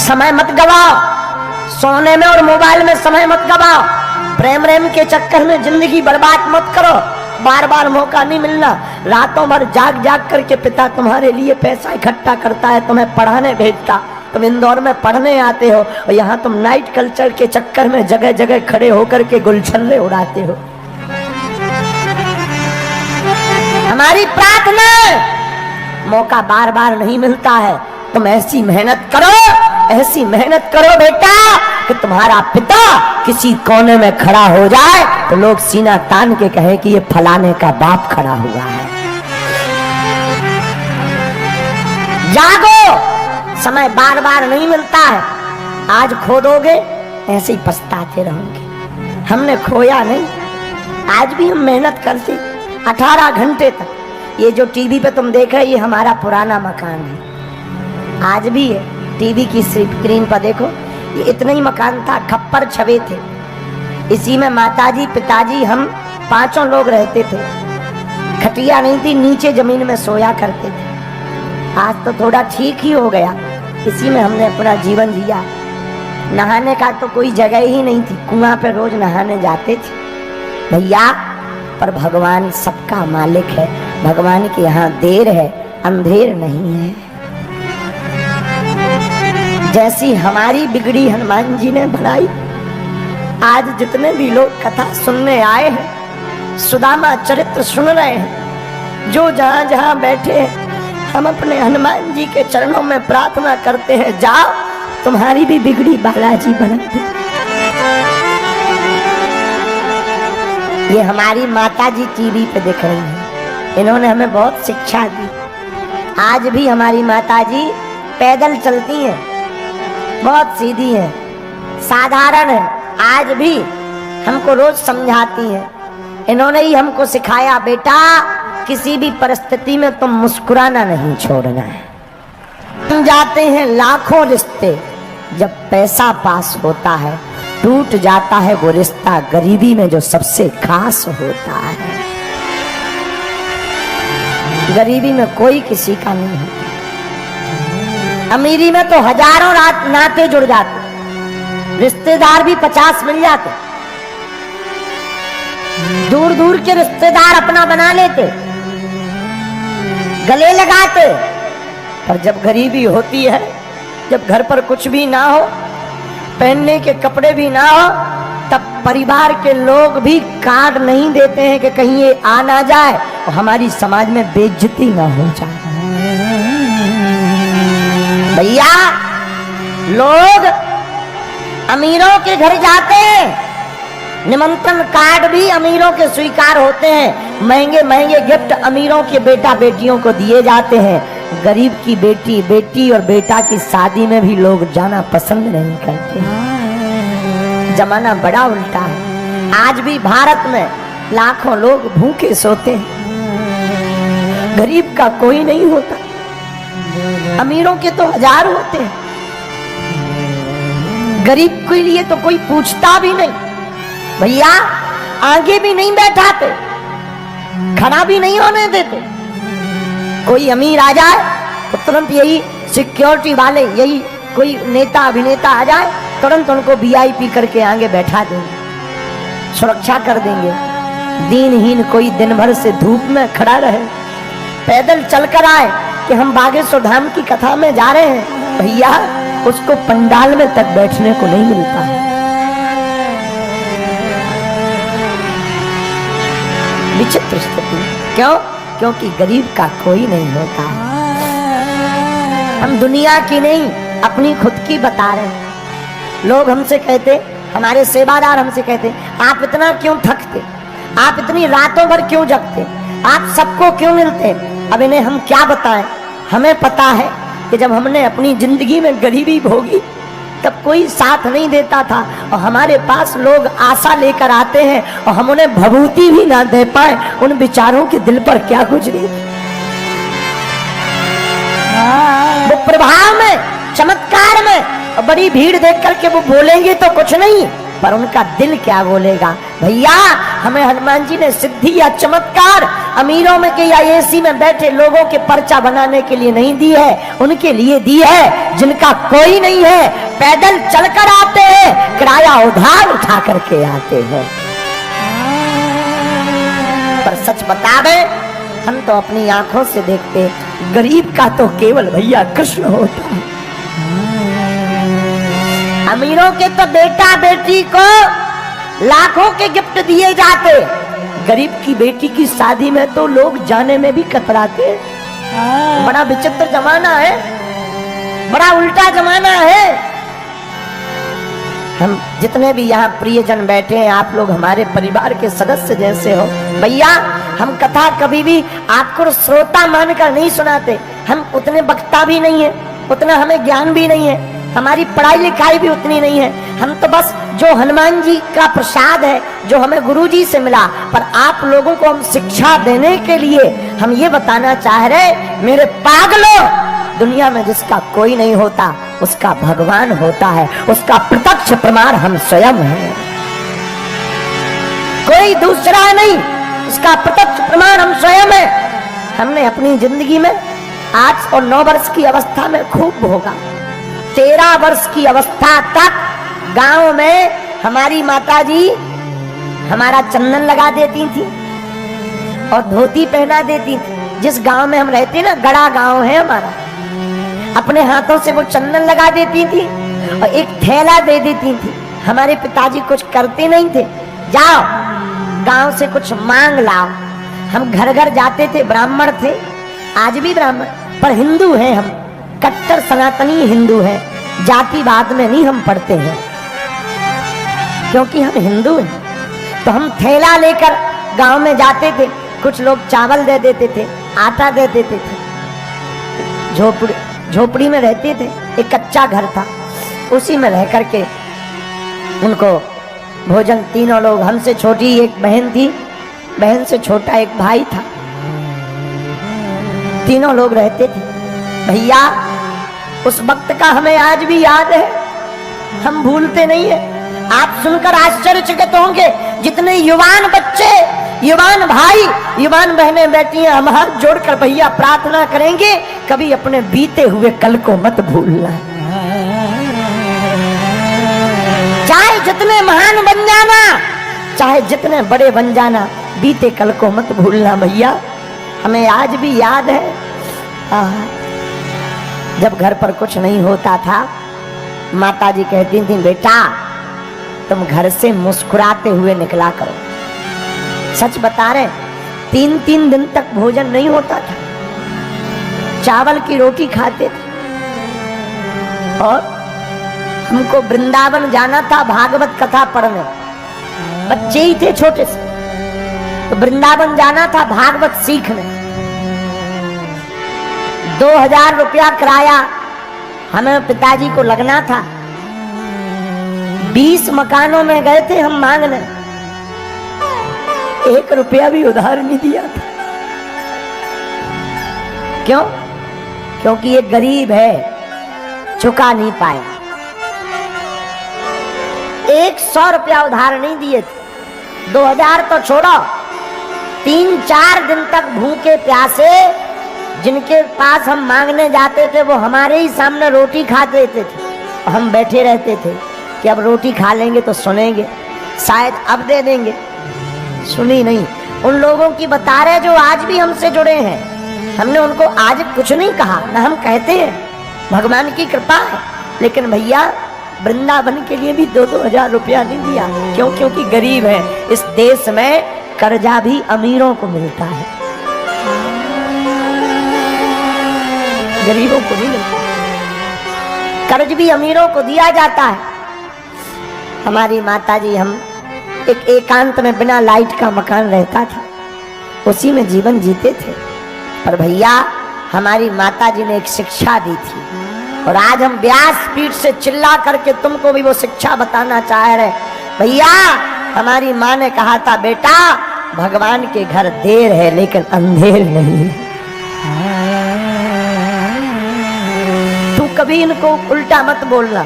समय मत गवाओ, सोने में और मोबाइल में समय मत गवाओ, प्रेम रेम के चक्कर में जिंदगी बर्बाद मत करो। बार बार मौका नहीं मिलना। रातों भर जाग जाग करके पिता तुम्हारे लिए पैसा इकट्ठा करता है, तुम्हें पढ़ाने भेजता, तुम इंदौर में पढ़ने आते हो और यहाँ तुम नाइट कल्चर के चक्कर में जगह जगह खड़े होकर के गुलछल्ले उड़ाते हो। हमारी प्रार्थना, मौका बार बार नहीं मिलता है, तुम ऐसी मेहनत करो, ऐसी मेहनत करो बेटा कि तुम्हारा पिता किसी कोने में खड़ा हो जाए तो लोग सीना तान के कहे कि ये फलाने का बाप खड़ा हुआ है। जागो, समय बार बार नहीं मिलता है। आज खो दोगे ऐसे ही पछताते रहोगे। हमने खोया नहीं, आज भी हम मेहनत करते 18 घंटे तक। ये जो टीवी पे तुम देख रहे ये हमारा पुराना मकान है, आज भी है। टीवी की स्क्रीन पर देखो, ये इतना ही मकान था, खप्पर छवे थे, इसी में माताजी पिताजी हम 5 लोग रहते थे। खटिया नहीं थी, नीचे जमीन में सोया करते थे। आज तो थोड़ा ठीक ही हो गया, इसी में हमने अपना जीवन जिया। नहाने का तो कोई जगह ही नहीं थी, कुआं पे रोज नहाने जाते थे भैया। पर भगवान सबका मालिक है, भगवान के यहाँ देर है अंधेर नहीं है। जैसी हमारी बिगड़ी हनुमान जी ने बनाई, आज जितने भी लोग कथा सुनने आए हैं, सुदामा चरित्र सुन रहे हैं, जो जहां जहां बैठे हैं, हम अपने हनुमान जी के चरणों में प्रार्थना करते हैं, जाओ तुम्हारी भी बिगड़ी बालाजी बना दे। ये हमारी माता जी टीवी पे दिख रही हैं, इन्होंने हमें बहुत शिक्षा दी। आज भी हमारी माता जी पैदल चलती हैं, बहुत सीधी हैं, साधारण है, आज भी हमको रोज समझाती हैं। इन्होंने ही हमको सिखाया, बेटा किसी भी परिस्थिति में तुम मुस्कुराना नहीं छोड़ना है। तुम जाते हैं लाखों रिश्ते, जब पैसा पास होता है टूट जाता है वो रिश्ता गरीबी में जो सबसे खास होता है। गरीबी में कोई किसी का नहीं होता, अमीरी में तो हजारों नाते जुड़ जाते, रिश्तेदार भी 50 मिल जाते, दूर दूर के रिश्तेदार अपना बना लेते, गले लगाते। पर जब गरीबी होती है, जब घर पर कुछ भी ना हो, पहनने के कपड़े भी ना हो, तब परिवार के लोग भी कार्ड नहीं देते हैं कि कहीं ये आ ना जाए और हमारी समाज में बेइज्जती ना हो जाए। भैया लोग अमीरों के घर जाते हैं, निमंत्रण कार्ड भी अमीरों के स्वीकार होते हैं, महंगे महंगे गिफ्ट अमीरों के बेटा बेटियों को दिए जाते हैं। गरीब की बेटी और बेटा की शादी में भी लोग जाना पसंद नहीं करते। जमाना बड़ा उल्टा है। आज भी भारत में लाखों लोग भूखे सोते हैं, गरीब का कोई नहीं होता, अमीरों के तो हजार होते हैं, गरीब के लिए तो कोई पूछता भी नहीं। भैया आगे भी नहीं बैठाते, खड़ा भी नहीं होने देते। कोई अमीर आ जाए तो तुरंत यही सिक्योरिटी वाले, यही कोई नेता अभिनेता आ जाए, तुरंत उनको वीआईपी करके आगे बैठा देंगे, सुरक्षा कर देंगे। दीनहीन कोई दिन भर से धूप में खड़ा रहे, पैदल चलकर आए कि हम बागेश्वर धाम की कथा में जा रहे हैं, भैया उसको पंडाल में तक बैठने को नहीं मिलता है। विचित्र स्थिति। क्यों? क्योंकि गरीब का कोई नहीं होता है। हम दुनिया की नहीं अपनी खुद की बता रहे हैं। लोग हमसे कहते, हमारे सेवादार हमसे कहते, आप इतना क्यों थकते, आप इतनी रातों भर क्यों जगते, आप सबको क्यों मिलते। अब इन्हें हम क्या बताएं। हमें पता है कि जब हमने अपनी जिंदगी में गरीबी भोगी तब कोई साथ नहीं देता था, और हमारे पास लोग आशा लेकर आते हैं और हम उन्हें भभूति भी ना दे पाए, उन बेचारों के दिल पर क्या गुजरी। वो प्रभाव में, चमत्कार में, और बड़ी भीड़ देख करके वो बोलेंगे तो कुछ नहीं, पर उनका दिल क्या बोलेगा। भैया हमें हनुमान जी ने सिद्धि या चमत्कार अमीरों में के या एसी में बैठे लोगों के पर्चा बनाने के लिए नहीं दी है, उनके लिए दी है जिनका कोई नहीं है, पैदल चलकर आते हैं, किराया उधार उठा करके आते हैं। पर सच बता दे, हम तो अपनी आंखों से देखते, गरीब का तो केवल भैया कृष्ण होता है। अमीरों के तो बेटा बेटी को लाखों के गिफ्ट दिए जाते, गरीब की बेटी की शादी में तो लोग जाने में भी कतराते। बड़ा विचित्र जमाना है, बड़ा उल्टा जमाना है। हम जितने भी यहाँ प्रियजन बैठे हैं, आप लोग हमारे परिवार के सदस्य जैसे हो। भैया हम कथा कभी भी आपको श्रोता मानकर नहीं सुनाते, हम उतने वक्ता भी नहीं है, उतना हमें ज्ञान भी नहीं है, हमारी पढ़ाई लिखाई भी उतनी नहीं है। हम तो बस जो हनुमान जी का प्रसाद है, जो हमें गुरुजी से मिला, पर आप लोगों को हम शिक्षा देने के लिए हम ये बताना चाह रहे, मेरे पागलों, दुनिया में जिसका कोई नहीं होता उसका भगवान होता है, उसका प्रत्यक्ष प्रमाण हम स्वयं हैं, कोई दूसरा नहीं, उसका प्रत्यक्ष प्रमाण हम स्वयं हैं। हमने अपनी जिंदगी में 8 और 9 वर्ष की अवस्था में खूब भोगा। 13 वर्ष की अवस्था तक गांव में हमारी माताजी हमारा चंदन लगा देती थी और धोती पहना देती थी। जिस गांव में हम रहते ना, गड़ा गांव है हमारा, अपने हाथों से वो चंदन लगा देती थी और एक थैला दे देती थी। हमारे पिताजी कुछ करते नहीं थे, जाओ गांव से कुछ मांग लाओ। हम घर घर जाते थे, ब्राह्मण थे, आज भी ब्राह्मण, पर हिंदू हैं हम, कट्टर सनातनी हिंदू हैं, जातिवाद में नहीं हम पढ़ते हैं, क्योंकि हम हिंदू हैं। तो हम थैला लेकर गांव में जाते थे, कुछ लोग चावल दे देते थे, आटा दे देते थे, झोपड़ी में रहते थे, एक कच्चा घर था, उसी में रह करके उनको भोजन, तीनों लोग, हमसे छोटी एक बहन थी, बहन से छोटा एक भाई था, तीनों लोग रहते थे। भैया उस वक्त का हमें आज भी याद है, हम भूलते नहीं है। आप सुनकर आश्चर्यचकित होंगे, जितने युवान बच्चे, युवान भाई, युवान बहनें बैठी हैं, हम हाथ जोड़कर भैया प्रार्थना करेंगे, कभी अपने बीते हुए कल को मत भूलना। चाहे जितने महान बन जाना, चाहे जितने बड़े बन जाना, बीते कल को मत भूलना भैया। हमें आज भी याद है, जब घर पर कुछ नहीं होता था, माताजी कहती थी, बेटा तुम घर से मुस्कुराते हुए निकला करो। सच बता रहे, 3-3 दिन तक भोजन नहीं होता था, चावल की रोटी खाते थे। और हमको वृंदावन जाना था भागवत कथा पढ़ने, बच्चे ही थे छोटे से, तो वृंदावन जाना था भागवत सीखने। 2000 रुपया किराया हमें पिताजी को लगना था। 20 मकानों में गए थे हम मांगने, 1 रुपया भी उधार नहीं दिया था। क्यों? क्योंकि ये गरीब है, चुका नहीं पाए। 100 रुपया उधार नहीं दिए थे। 2000 तो छोड़ो, 3-4 दिन तक भूखे प्यासे जिनके पास हम मांगने जाते थे, वो हमारे ही सामने रोटी खा देते थे। हम बैठे रहते थे कि अब रोटी खा लेंगे तो सुनेंगे, शायद अब दे देंगे। सुनी नहीं। उन लोगों की बता रहे जो आज भी हमसे जुड़े हैं, हमने उनको आज कुछ नहीं कहा, ना हम कहते हैं, भगवान की कृपा है। लेकिन भैया वृंदावन के लिए भी 2-2 हजार रुपया नहीं दिया। क्यों? क्योंकि गरीब है। इस देश में कर्जा भी अमीरों को मिलता है, गरीबों को नहीं मिलता। कर्ज भी अमीरों को दिया जाता है। हमारी माताजी, हम एक एकांत में बिना लाइट का मकान रहता था, उसी में जीवन जीते थे। पर भैया हमारी माताजी ने एक शिक्षा दी थी, और आज हम व्यास पीठ से चिल्ला करके तुमको भी वो शिक्षा बताना चाह रहे। भैया हमारी माँ ने कहा था, बेटा भगवान के घर देर है लेकिन अंधेर नहीं। तू कभी इनको उल्टा मत बोलना,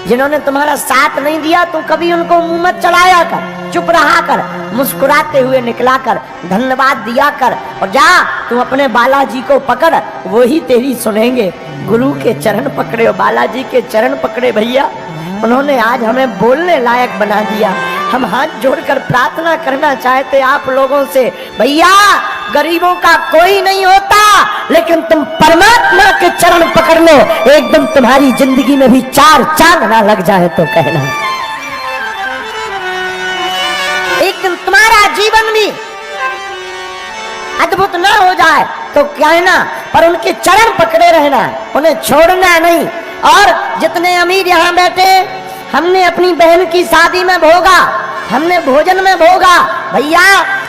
जिन्होंने तुम्हारा साथ नहीं दिया तुम कभी उनको मुंह मत चलाया कर, चुप रहा कर, मुस्कुराते हुए निकला कर, धन्यवाद दिया कर और जा तुम अपने बालाजी को पकड़, वो ही तेरी सुनेंगे। गुरु के चरण पकड़े, बालाजी के चरण पकड़े भैया, उन्होंने आज हमें बोलने लायक बना दिया। हम हाथ जोड़कर प्रार्थना करना चाहते आप लोगों से, भैया गरीबों का कोई नहीं होता, लेकिन तुम परमात्मा के चरण पकड़ लो, एकदम तुम्हारी जिंदगी में भी चार चांद ना लग जाए तो कहना, एक दिन तुम्हारा जीवन भी अद्भुत ना हो जाए तो कहना, पर उनके चरण पकड़े रहना, उन्हें छोड़ना नहीं। और जितने अमीर यहाँ बैठे, हमने अपनी बहन की शादी में भोगा, हमने भोजन में भोगा। भैया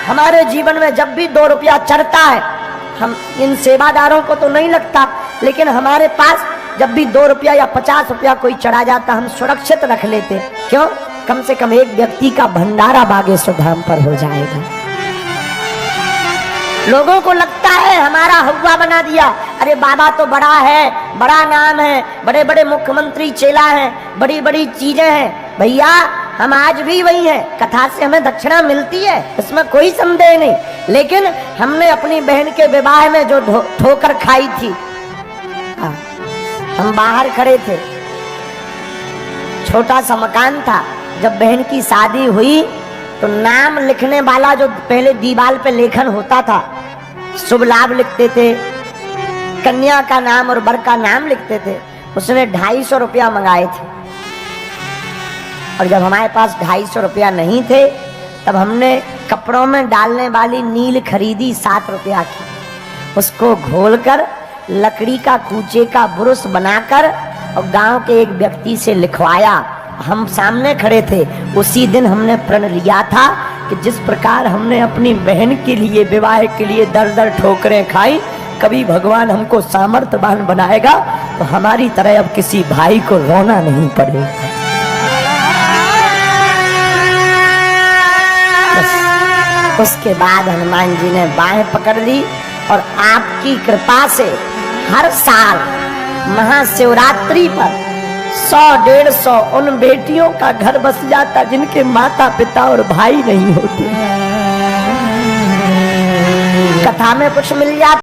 हमारे जीवन में जब भी 2 रुपया चढ़ता है, हम इन सेवादारों को तो नहीं लगता, लेकिन हमारे पास जब भी 2 रुपया या 50 रुपया कोई चढ़ा जाता, हम सुरक्षित रख लेते। क्यों? कम से कम एक व्यक्ति का भंडारा बागेश्वर धाम पर हो जाएगा। लोगों को लगता है हमारा हवा बना दिया, अरे बाबा तो बड़ा है, बड़ा नाम है, बड़े बड़े मुख्यमंत्री चेला हैं, बड़ी बड़ी चीजें हैं। भैया हम आज भी वही हैं, कथा से हमें दक्षिणा मिलती है, इसमें कोई संदेह नहीं, लेकिन हमने अपनी बहन के विवाह में जो ठोकर खाई थी, हम बाहर खड़े थे, छोटा सा मकान था, जब बहन की शादी हुई तो नाम लिखने वाला जो पहले दीवार पे लेखन होता था, शुभ लाभ लिखते थे, कन्या का नाम और वर का नाम लिखते थे, उसने 250 रुपया मंगाए थे। और जब हमारे पास 250 रुपया नहीं थे, तब हमने कपड़ों में डालने वाली नील खरीदी 7 रुपया की, उसको घोलकर लकड़ी का कूचे का ब्रुश बनाकर और गांव के एक व्यक्ति से लिखवाया। हम सामने खड़े थे, उसी दिन हमने प्रण लिया था कि जिस प्रकार हमने अपनी बहन के लिए, विवाह के लिए दर दर ठोकरें खाई, कभी भगवान हमको सामर्थ्यवान बनाएगा तो हमारी तरह अब किसी भाई को रोना नहीं पड़ेगा। उसके बाद हनुमान जी ने बाहें पकड़ ली और आपकी कृपा से हर साल महाशिवरात्रि पर 100-150 उन बेटियों का घर बस जाता जिनके माता पिता और भाई नहीं होते। कथा में कुछ मिल जाता।